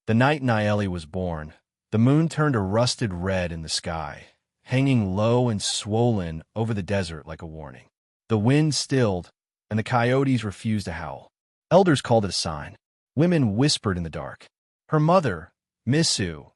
The night Nayeli was born, the moon turned a rusted red in the sky, hanging low and swollen over the desert like a warning. The wind stilled, and the coyotes refused to howl. Elders called it a sign. Women whispered in the dark. Her mother, Misu,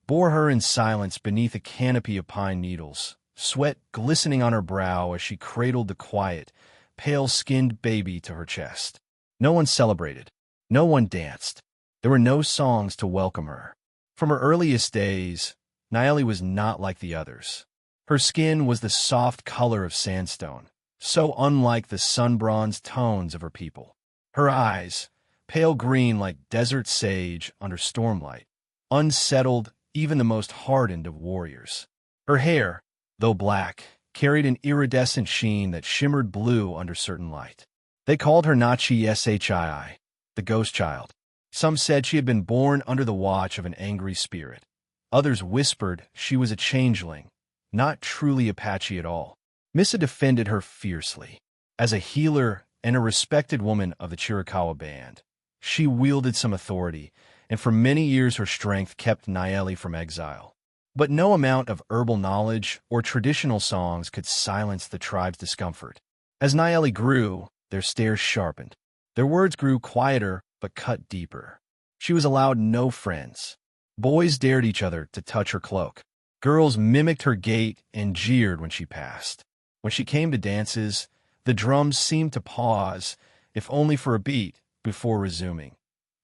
bore her in silence beneath a canopy of pine needles, sweat glistening on her brow as she cradled the quiet, pale-skinned baby to her chest. No one celebrated. No one danced. There were no songs to welcome her. From her earliest days, Nayeli was not like the others. Her skin was the soft color of sandstone, so unlike the sun-bronzed tones of her people. Her eyes, pale green like desert sage under stormlight, unsettled even the most hardened of warriors. Her hair, though black, carried an iridescent sheen that shimmered blue under certain light. They called her Nayeli, the ghost child. Some said she had been born under the watch of an angry spirit. Others whispered she was a changeling, not truly Apache at all. Missa defended her fiercely. As a healer and a respected woman of the Chiricahua band, she wielded some authority, and for many years her strength kept Nayeli from exile. But no amount of herbal knowledge or traditional songs could silence the tribe's discomfort. As Nayeli grew, their stares sharpened. Their words grew quieter but cut deeper. She was allowed no friends. Boys dared each other to touch her cloak. Girls mimicked her gait and jeered when she passed. When she came to dances, the drums seemed to pause, if only for a beat, before resuming,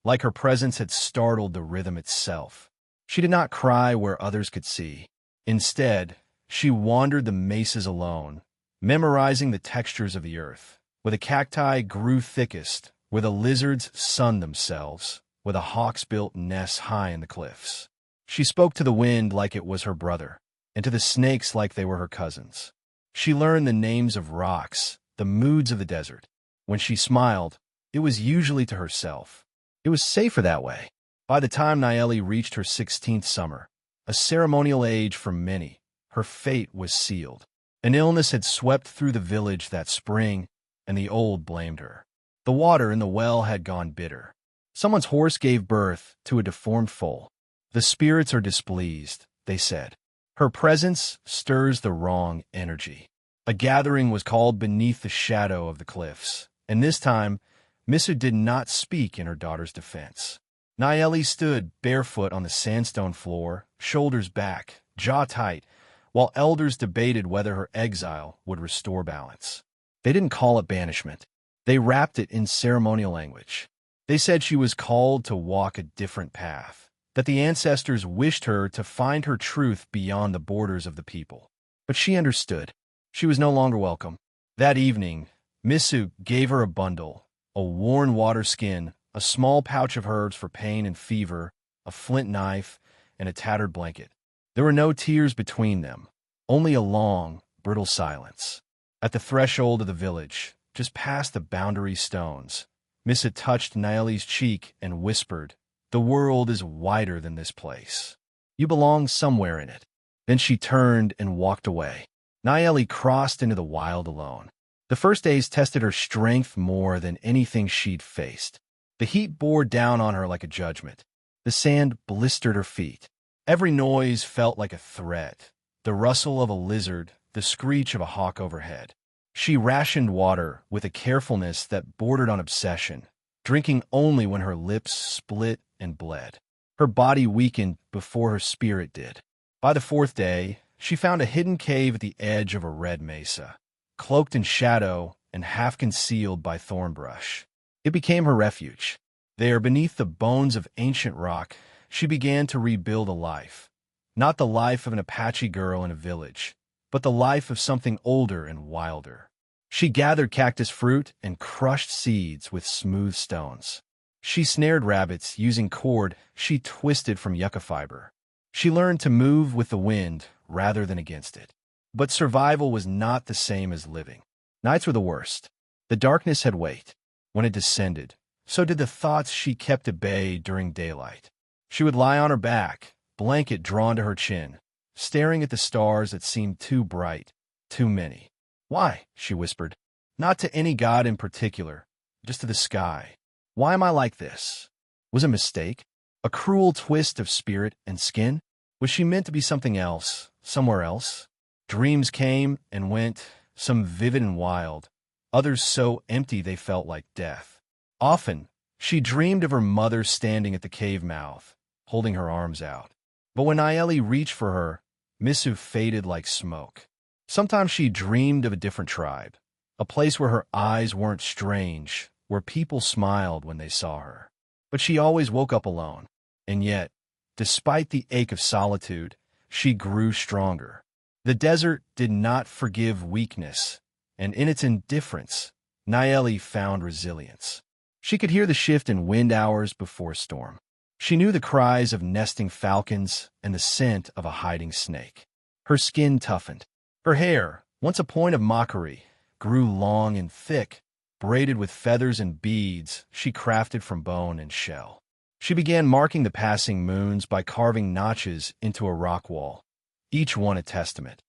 like her presence had startled the rhythm itself. She did not cry where others could see. Instead, she wandered the mesas alone, memorizing the textures of the earth, where the cacti grew thickest, where the lizards sunned themselves, where the hawks built nests high in the cliffs. She spoke to the wind like it was her brother, and to the snakes like they were her cousins. She learned the names of rocks, the moods of the desert. When she smiled, it was usually to herself. It was safer that way. By the time Nayeli reached her 16th summer, a ceremonial age for many, her fate was sealed. An illness had swept through the village that spring, and the old blamed her. The water in the well had gone bitter. Someone's horse gave birth to a deformed foal. The spirits are displeased, they said. Her presence stirs the wrong energy. A gathering was called beneath the shadow of the cliffs, and this time, Missa did not speak in her daughter's defense. Nayeli stood barefoot on the sandstone floor, shoulders back, jaw tight, while elders debated whether her exile would restore balance. They didn't call it banishment. They wrapped it in ceremonial language. They said she was called to walk a different path, that the ancestors wished her to find her truth beyond the borders of the people. But she understood. She was no longer welcome. That evening, Misu gave her a bundle, a worn water skin, a small pouch of herbs for pain and fever, a flint knife, and a tattered blanket. There were no tears between them, only a long, brittle silence. At the threshold of the village, just past the boundary stones, Missa touched Nayeli's cheek and whispered, "The world is wider than this place. You belong somewhere in it." Then she turned and walked away. Nayeli crossed into the wild alone. The first days tested her strength more than anything she'd faced. The heat bore down on her like a judgment. The sand blistered her feet. Every noise felt like a threat. The rustle of a lizard, the screech of a hawk overhead. She rationed water with a carefulness that bordered on obsession, drinking only when her lips split and bled. Her body weakened before her spirit did. By the fourth day, she found a hidden cave at the edge of a red mesa, cloaked in shadow and half concealed by thorn brush. It became her refuge. There, beneath the bones of ancient rock, she began to rebuild a life. Not the life of an Apache girl in a village, but the life of something older and wilder. She gathered cactus fruit and crushed seeds with smooth stones. She snared rabbits using cord she twisted from yucca fiber. She learned to move with the wind rather than against it. But survival was not the same as living. Nights were the worst. The darkness had weight. When it descended, so did the thoughts she kept at bay during daylight. She would lie on her back, blanket drawn to her chin, staring at the stars that seemed too bright, too many. "Why?" she whispered. Not to any god in particular, just to the sky. "Why am I like this? Was it a mistake? A cruel twist of spirit and skin? Was she meant to be something else, somewhere else? Dreams came and went, some vivid and wild, others so empty they felt like death. Often, she dreamed of her mother standing at the cave mouth, holding her arms out. But when Nayeli reached for her, Misu faded like smoke. Sometimes she dreamed of a different tribe, a place where her eyes weren't strange, where people smiled when they saw her. But she always woke up alone. And yet, despite the ache of solitude, she grew stronger. The desert did not forgive weakness, and in its indifference, Nayeli found resilience. She could hear the shift in wind hours before a storm. She knew the cries of nesting falcons and the scent of a hiding snake. Her skin toughened. Her hair, once a point of mockery, grew long and thick, braided with feathers and beads she crafted from bone and shell. She began marking the passing moons by carving notches into a rock wall, each one a testament.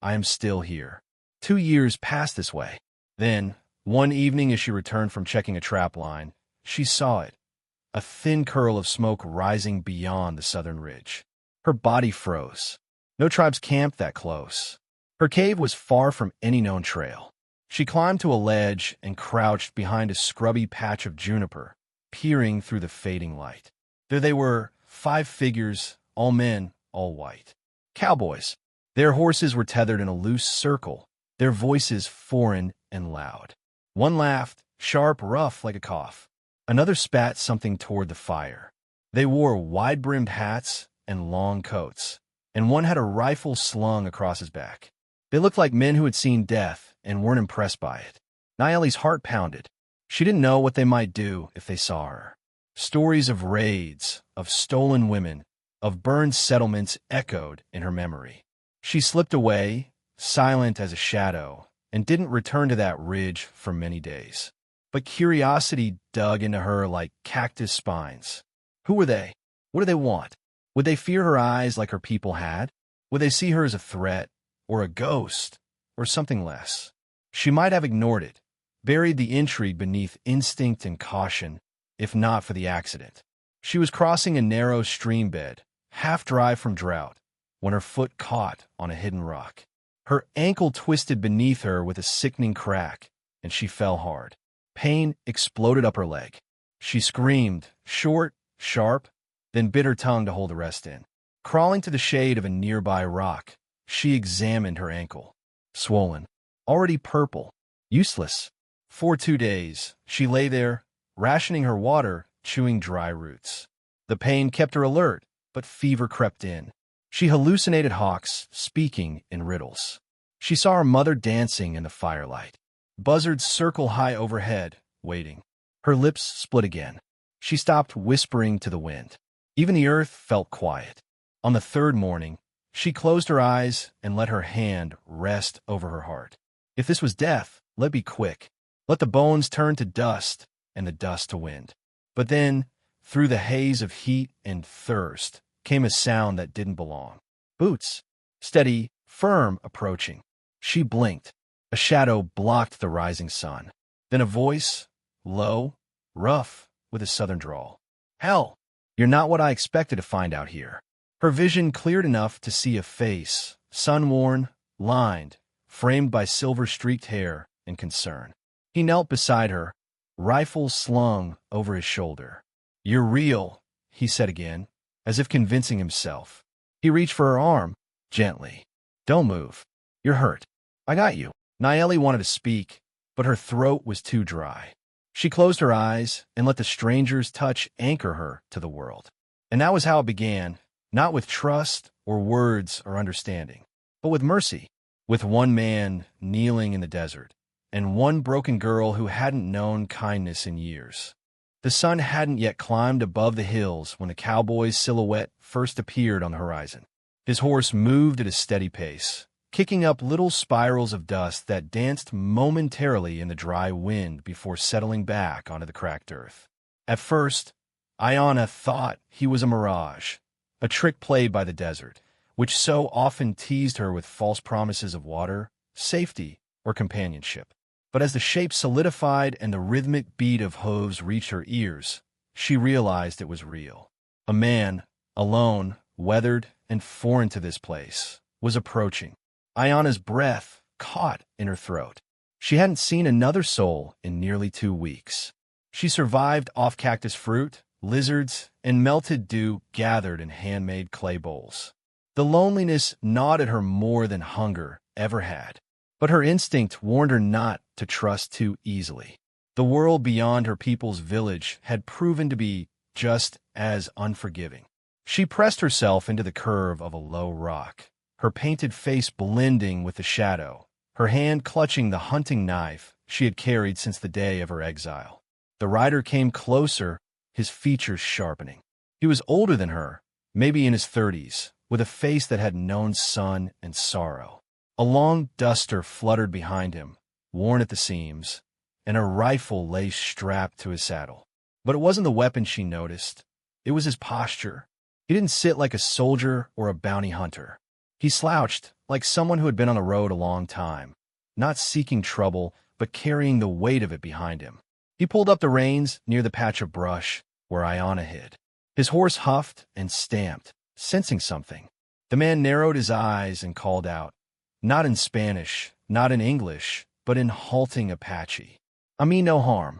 I am still here. 2 years passed this way. Then, one evening as she returned from checking a trap line, she saw it, a thin curl of smoke rising beyond the southern ridge. Her body froze. No tribes camped that close. Her cave was far from any known trail. She climbed to a ledge and crouched behind a scrubby patch of juniper, peering through the fading light. There they were, 5 figures, all men, all white. Cowboys. Their horses were tethered in a loose circle, their voices foreign and loud. One laughed, sharp, rough like a cough. Another spat something toward the fire. They wore wide-brimmed hats and long coats, and one had a rifle slung across his back. They looked like men who had seen death and weren't impressed by it. Nayeli's heart pounded. She didn't know what they might do if they saw her. Stories of raids, of stolen women, of burned settlements echoed in her memory. She slipped away, silent as a shadow, and didn't return to that ridge for many days. But curiosity dug into her like cactus spines. Who were they? What did they want? Would they fear her eyes like her people had? Would they see her as a threat, or a ghost, or something less? She might have ignored it, buried the intrigue beneath instinct and caution, if not for the accident. She was crossing a narrow stream bed, half dry from drought, when her foot caught on a hidden rock. Her ankle twisted beneath her with a sickening crack, and she fell hard. Pain exploded up her leg. She screamed, short, sharp, then bit her tongue to hold the rest in. Crawling to the shade of a nearby rock, she examined her ankle. Swollen, already purple, useless. For 2 days, she lay there, rationing her water, chewing dry roots. The pain kept her alert, but fever crept in. She hallucinated hawks speaking in riddles. She saw her mother dancing in the firelight. Buzzards circle high overhead, waiting. Her lips split again. She stopped whispering to the wind. Even the earth felt quiet. On the 3rd morning, she closed her eyes and let her hand rest over her heart. If this was death, let it be quick. Let the bones turn to dust and the dust to wind. But then, through the haze of heat and thirst, came a sound that didn't belong. Boots. Steady, firm, approaching. She blinked. A shadow blocked the rising sun. Then a voice, low, rough, with a southern drawl. Hell, you're not what I expected to find out here. Her vision cleared enough to see a face, sun-worn, lined, framed by silver-streaked hair and concern. He knelt beside her, rifle slung over his shoulder. You're real, he said again, as if convincing himself. He reached for her arm, gently. Don't move. You're hurt. I got you. Nayeli wanted to speak, but her throat was too dry. She closed her eyes and let the stranger's touch anchor her to the world. And that was how it began, not with trust or words or understanding, but with mercy, with one man kneeling in the desert, and one broken girl who hadn't known kindness in years. The sun hadn't yet climbed above the hills when the cowboy's silhouette first appeared on the horizon. His horse moved at a steady pace, kicking up little spirals of dust that danced momentarily in the dry wind before settling back onto the cracked earth. At first, Ayana thought he was a mirage, a trick played by the desert, which so often teased her with false promises of water, safety, or companionship. But as the shape solidified and the rhythmic beat of hooves reached her ears, she realized it was real. A man, alone, weathered, and foreign to this place, was approaching. Ayana's breath caught in her throat. She hadn't seen another soul in nearly 2 weeks. She survived off cactus fruit, lizards, and melted dew gathered in handmade clay bowls. The loneliness gnawed at her more than hunger ever had. But her instinct warned her not to trust too easily. The world beyond her people's village had proven to be just as unforgiving. She pressed herself into the curve of a low rock, her painted face blending with the shadow, her hand clutching the hunting knife she had carried since the day of her exile. The rider came closer, his features sharpening. He was older than her, maybe in his 30s, with a face that had known sun and sorrow. A long duster fluttered behind him, worn at the seams, and a rifle lay strapped to his saddle. But it wasn't the weapon she noticed. It was his posture. He didn't sit like a soldier or a bounty hunter. He slouched like someone who had been on the road a long time, not seeking trouble, but carrying the weight of it behind him. He pulled up the reins near the patch of brush where Ayana hid. His horse huffed and stamped, sensing something. The man narrowed his eyes and called out, not in Spanish, not in English, but in halting Apache. "I mean no harm."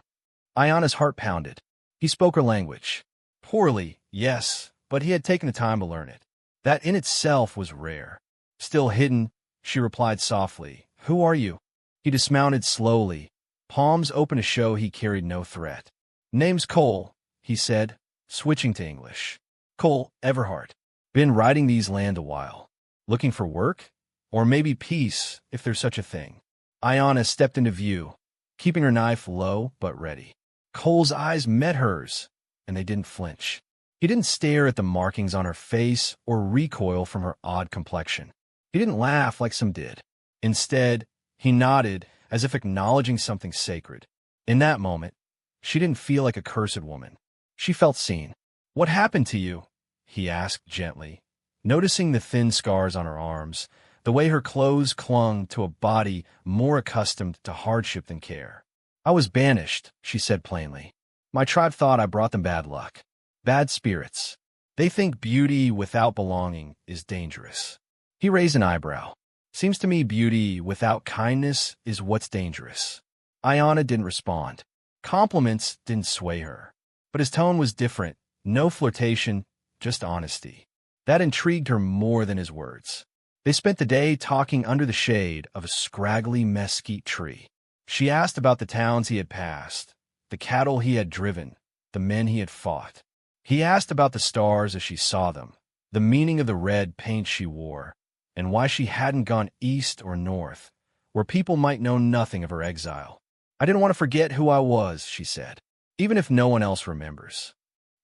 Ayana's heart pounded. He spoke her language. Poorly, yes, but he had taken the time to learn it. That in itself was rare. Still hidden, she replied softly, "Who are you?" He dismounted slowly, palms open to show he carried no threat. "Name's Cole," he said, switching to English. "Cole Everhart. Been riding these land a while. Looking for work? Or maybe peace, if there's such a thing." Ayana stepped into view, keeping her knife low but ready. Cole's eyes met hers, and they didn't flinch. He didn't stare at the markings on her face or recoil from her odd complexion. He didn't laugh like some did. Instead, he nodded as if acknowledging something sacred. In that moment, she didn't feel like a cursed woman. She felt seen. "What happened to you?" he asked gently, noticing the thin scars on her arms, the way her clothes clung to a body more accustomed to hardship than care. "I was banished," she said plainly. "My tribe thought I brought them bad luck. Bad spirits. They think beauty without belonging is dangerous." He raised an eyebrow. "Seems to me beauty without kindness is what's dangerous." Ayana didn't respond. Compliments didn't sway her. But his tone was different. No flirtation, just honesty. That intrigued her more than his words. They spent the day talking under the shade of a scraggly mesquite tree. She asked about the towns he had passed, the cattle he had driven, the men he had fought. He asked about the stars as she saw them, the meaning of the red paint she wore, and why she hadn't gone east or north, where people might know nothing of her exile. "I didn't want to forget who I was," she said, "even if no one else remembers."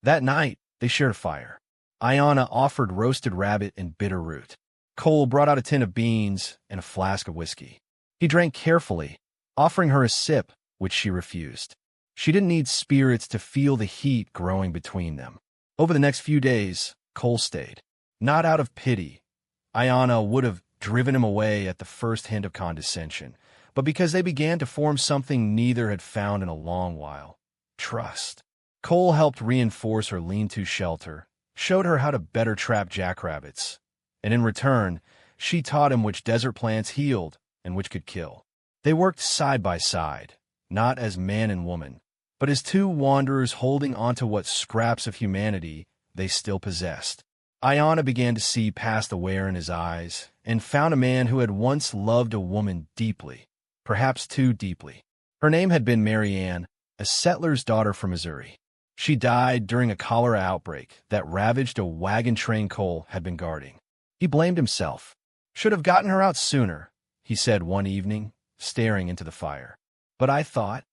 That night, they shared a fire. Ayana offered roasted rabbit and bitter root. Cole brought out a tin of beans and a flask of whiskey. He drank carefully, offering her a sip, which she refused. She didn't need spirits to feel the heat growing between them. Over the next few days, Cole stayed. Not out of pity. Ayana would have driven him away at the first hint of condescension, but because they began to form something neither had found in a long while: trust. Cole helped reinforce her lean-to shelter, showed her how to better trap jackrabbits, and in return, she taught him which desert plants healed and which could kill. They worked side by side, not as man and woman, but as two wanderers holding onto what scraps of humanity they still possessed. Ayana began to see past the wear in his eyes and found a man who had once loved a woman deeply, perhaps too deeply. Her name had been Mary Ann, a settler's daughter from Missouri. She died during a cholera outbreak that ravaged a wagon train Cole had been guarding. He blamed himself. "Should have gotten her out sooner," he said one evening, staring into the fire. "But I thought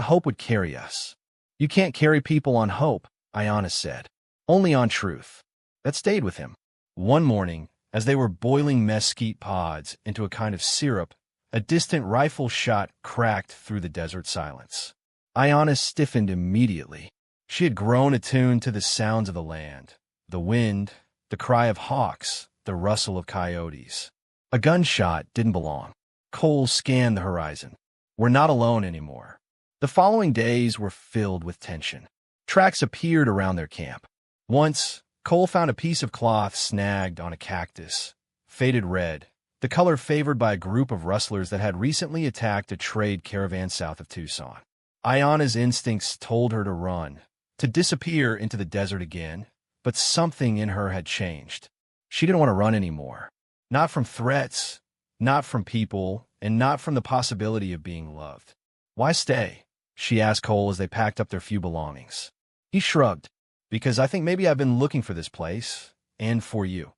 hope would carry us." "You can't carry people on hope," Ayana said. "Only on truth." That stayed with him. One morning, as they were boiling mesquite pods into a kind of syrup, a distant rifle shot cracked through the desert silence. Ayana stiffened immediately. She had grown attuned to the sounds of the land, the wind, the cry of hawks, the rustle of coyotes. A gunshot didn't belong. Cole scanned the horizon. "We're not alone anymore." The following days were filled with tension. Tracks appeared around their camp. Once, Cole found a piece of cloth snagged on a cactus, faded red, the color favored by a group of rustlers that had recently attacked a trade caravan south of Tucson. Ayana's instincts told her to run, to disappear into the desert again, but something in her had changed. She didn't want to run anymore. Not from threats, not from people, and not from the possibility of being loved. "Why stay?" she asked Cole as they packed up their few belongings. He shrugged. "Because I think maybe I've been looking for this place, and for you."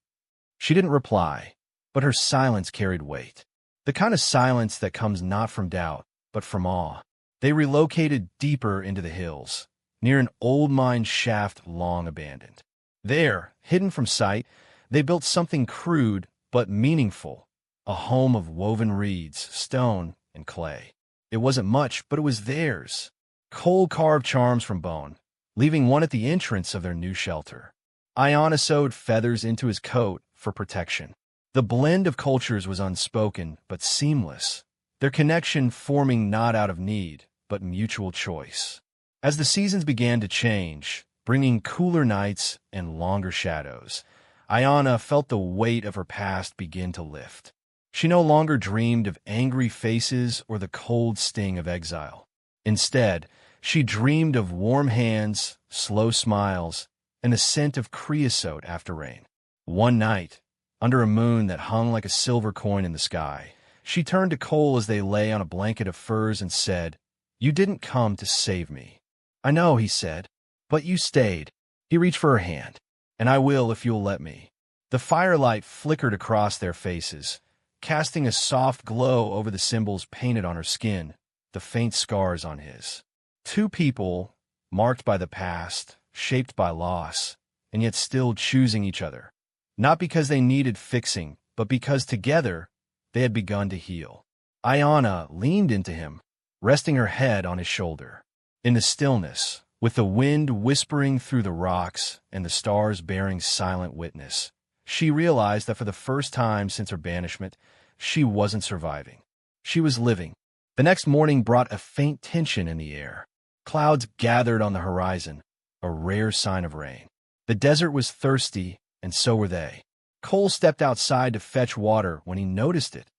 She didn't reply, but her silence carried weight. The kind of silence that comes not from doubt, but from awe. They relocated deeper into the hills, near an old mine shaft long abandoned. There, hidden from sight, they built something crude but meaningful, a home of woven reeds, stone, and clay. It wasn't much, but it was theirs. Cole carved charms from bone, leaving one at the entrance of their new shelter. Ayana sewed feathers into his coat for protection. The blend of cultures was unspoken but seamless, their connection forming not out of need, but mutual choice. As the seasons began to change, bringing cooler nights and longer shadows, Ayana felt the weight of her past begin to lift. She no longer dreamed of angry faces or the cold sting of exile. Instead, she dreamed of warm hands, slow smiles, and the scent of creosote after rain. One night, under a moon that hung like a silver coin in the sky, she turned to Cole as they lay on a blanket of furs and said, "You didn't come to save me." "I know," he said, "but you stayed." He reached for her hand. "And I will if you'll let me." The firelight flickered across their faces, casting a soft glow over the symbols painted on her skin, the faint scars on his. Two people, marked by the past, shaped by loss, and yet still choosing each other. Not because they needed fixing, but because together they had begun to heal. Ayana leaned into him, resting her head on his shoulder. In the stillness, with the wind whispering through the rocks and the stars bearing silent witness, she realized that for the first time since her banishment, she wasn't surviving. She was living. The next morning brought a faint tension in the air. Clouds gathered on the horizon, a rare sign of rain. The desert was thirsty, and so were they. Cole stepped outside to fetch water when he noticed it.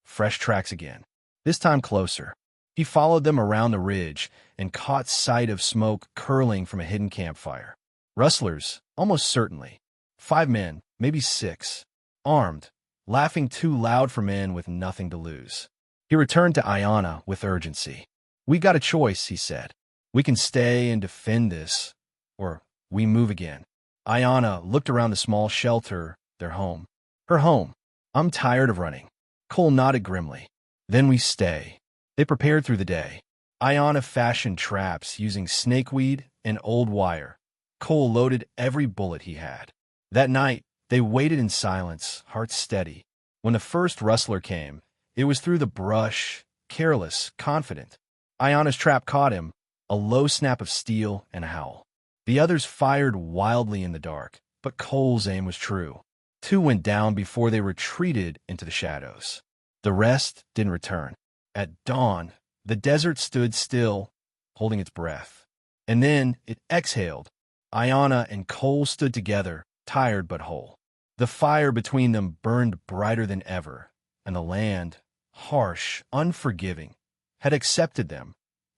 Fresh tracks again, this time closer. He followed them around the ridge and caught sight of smoke curling from a hidden campfire. Rustlers, almost certainly. 5 men, maybe 6, armed, laughing too loud for men with nothing to lose. He returned to Ayana with urgency. "We got a choice," he said. "We can stay and defend this, or we move again." Ayana looked around the small shelter, their home. Her home. "I'm tired of running." Cole nodded grimly. "Then we stay." They prepared through the day. Ayana fashioned traps using snakeweed and old wire. Cole loaded every bullet he had. That night, they waited in silence, hearts steady. When the first rustler came, it was through the brush, careless, confident. Ayana's trap caught him, a low snap of steel and a howl. The others fired wildly in the dark, but Cole's aim was true. 2 went down before they retreated into the shadows. The rest didn't return. At dawn, the desert stood still, holding its breath. And then it exhaled. Ayana and Cole stood together, tired but whole. The fire between them burned brighter than ever, and the land, harsh, unforgiving, had accepted them,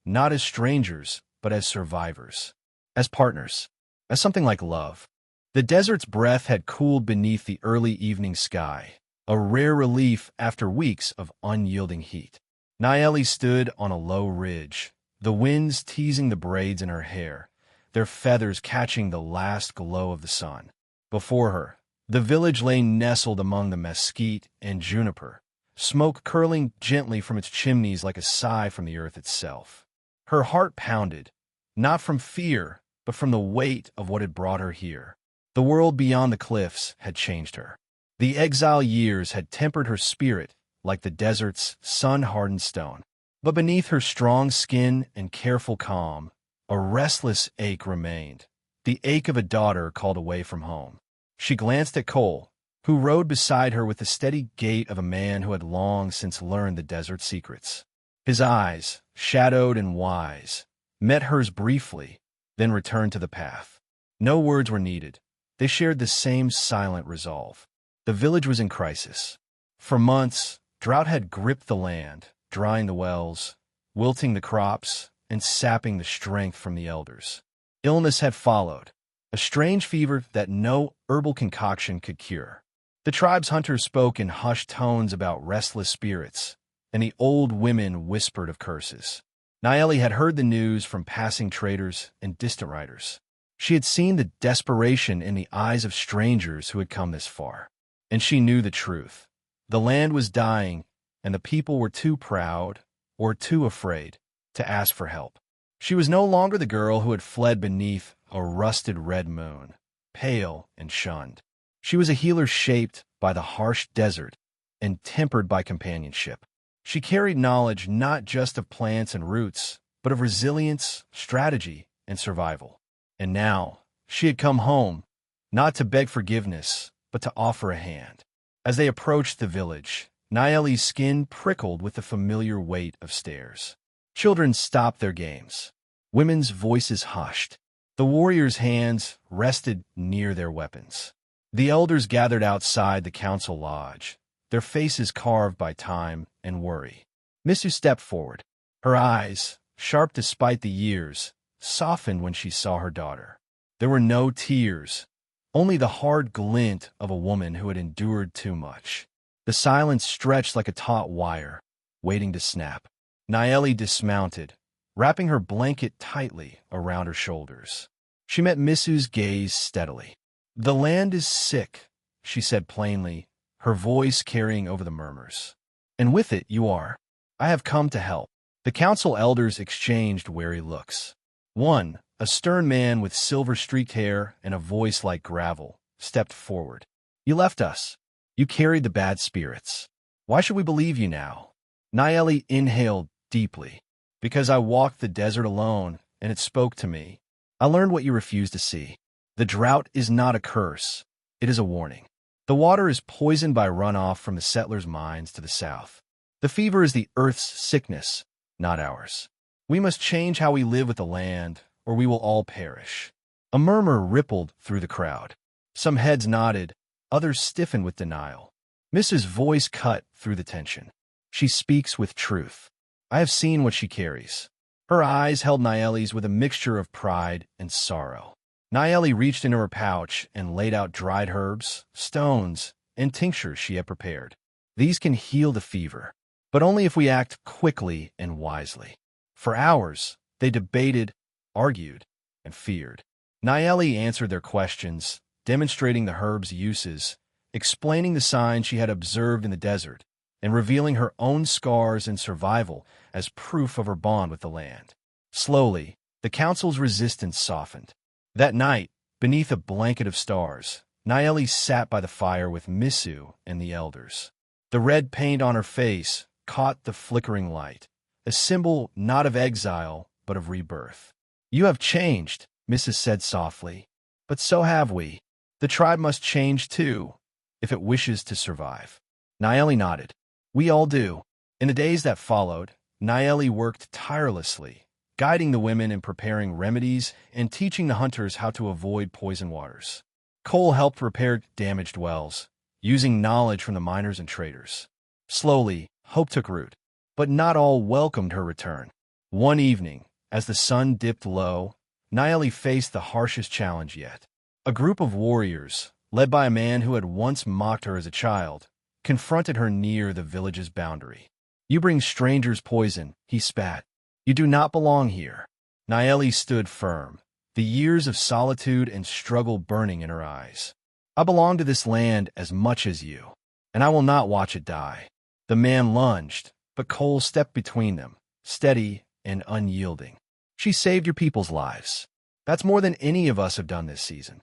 not as strangers, but as survivors, as partners, as something like love. The desert's breath had cooled beneath the early evening sky, a rare relief after weeks of unyielding heat. Nayeli stood on a low ridge, the winds teasing the braids in her hair, their feathers catching the last glow of the sun. Before her, the village lay nestled among the mesquite and juniper, smoke curling gently from its chimneys like a sigh from the earth itself. Her heart pounded, not from fear, but from the weight of what had brought her here. The world beyond the cliffs had changed her. The exile years had tempered her spirit like the desert's sun-hardened stone. But beneath her strong skin and careful calm, a restless ache remained, the ache of a daughter called away from home. She glanced at Cole, who rode beside her with the steady gait of a man who had long since learned the desert's secrets. His eyes, shadowed and wise, met hers briefly, then returned to the path. No words were needed. They shared the same silent resolve. The village was in crisis. For months, drought had gripped the land, drying the wells, wilting the crops, and sapping the strength from the elders. Illness had followed, a strange fever that no herbal concoction could cure. The tribe's hunters spoke in hushed tones about restless spirits, and the old women whispered of curses. Nayeli had heard the news from passing traders and distant riders. She had seen the desperation in the eyes of strangers who had come this far. And she knew the truth. The land was dying, and the people were too proud, or too afraid, to ask for help. She was no longer the girl who had fled beneath a rusted red moon, pale and shunned. She was a healer shaped by the harsh desert and tempered by companionship. She carried knowledge not just of plants and roots, but of resilience, strategy, and survival. And now, she had come home, not to beg forgiveness, but to offer a hand. As they approached the village, Nayeli's skin prickled with the familiar weight of stairs. Children stopped their games. Women's voices hushed. The warriors' hands rested near their weapons. The elders gathered outside the council lodge, their faces carved by time and worry. Missu stepped forward. Her eyes, sharp despite the years, softened when she saw her daughter. There were no tears, only the hard glint of a woman who had endured too much. The silence stretched like a taut wire, waiting to snap. Nayeli dismounted, wrapping her blanket tightly around her shoulders. She met Missu's gaze steadily. "The land is sick," she said plainly, her voice carrying over the murmurs. "And with it you are. I have come to help." The council elders exchanged wary looks. One, a stern man with silver-streaked hair and a voice like gravel, stepped forward. "You left us. You carried the bad spirits. Why should we believe you now?" Nayeli inhaled deeply. "Because I walked the desert alone, and it spoke to me. I learned what you refused to see. The drought is not a curse. It is a warning. The water is poisoned by runoff from the settlers' mines to the south. The fever is the earth's sickness, not ours. We must change how we live with the land, or we will all perish." A murmur rippled through the crowd. Some heads nodded, others stiffened with denial. Mrs. Voice cut through the tension. "She speaks with truth. I have seen what she carries." Her eyes held Nayeli's with a mixture of pride and sorrow. Nayeli reached into her pouch and laid out dried herbs, stones, and tinctures she had prepared. "These can heal the fever, but only if we act quickly and wisely." For hours, they debated, argued, and feared. Nayeli answered their questions, demonstrating the herb's uses, explaining the signs she had observed in the desert, and revealing her own scars and survival as proof of her bond with the land. Slowly, the council's resistance softened. That night, beneath a blanket of stars, Nayeli sat by the fire with Missu and the elders. The red paint on her face caught the flickering light, a symbol not of exile, but of rebirth. "You have changed," Mrs. said softly, "but so have we. The tribe must change too, if it wishes to survive." Nayeli nodded. "We all do." In the days that followed, Nayeli worked tirelessly, guiding the women in preparing remedies and teaching the hunters how to avoid poison waters. Cole helped repair damaged wells, using knowledge from the miners and traders. Slowly, hope took root, but not all welcomed her return. One evening, as the sun dipped low, Nayeli faced the harshest challenge yet. A group of warriors, led by a man who had once mocked her as a child, confronted her near the village's boundary. "You bring strangers poison," he spat. "You do not belong here." Nayeli stood firm, the years of solitude and struggle burning in her eyes. "I belong to this land as much as you, and I will not watch it die." The man lunged, but Cole stepped between them, steady and unyielding. "She saved your people's lives. That's more than any of us have done this season."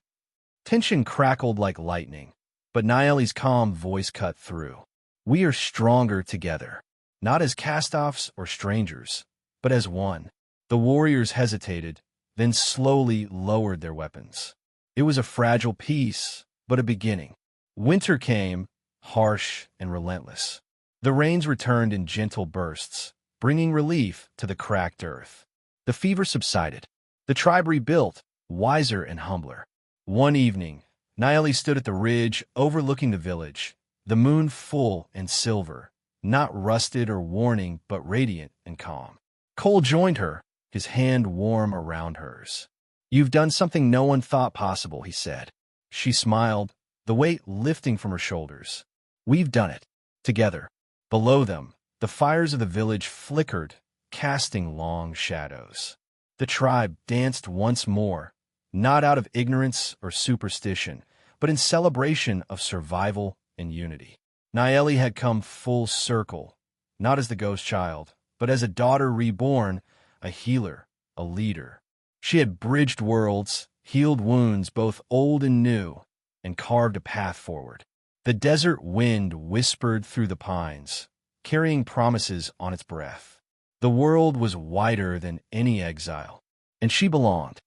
Tension crackled like lightning, but Nayeli's calm voice cut through. "We are stronger together, not as cast-offs or strangers, but as one." The warriors hesitated, then slowly lowered their weapons. It was a fragile peace, but a beginning. Winter came, harsh and relentless. The rains returned in gentle bursts, bringing relief to the cracked earth. The fever subsided. The tribe rebuilt, wiser and humbler. One evening, Nayeli stood at the ridge overlooking the village, the moon full and silver, not rusted or warning, but radiant and calm. Cole joined her, his hand warm around hers. "You've done something no one thought possible," he said. She smiled, the weight lifting from her shoulders. "We've done it. Together." Below them, the fires of the village flickered, casting long shadows. The tribe danced once more, not out of ignorance or superstition, but in celebration of survival and unity. Nayeli had come full circle, not as the ghost child, but as a daughter reborn, a healer, a leader. She had bridged worlds, healed wounds both old and new, and carved a path forward. The desert wind whispered through the pines, carrying promises on its breath. The world was wider than any exile, and she belonged.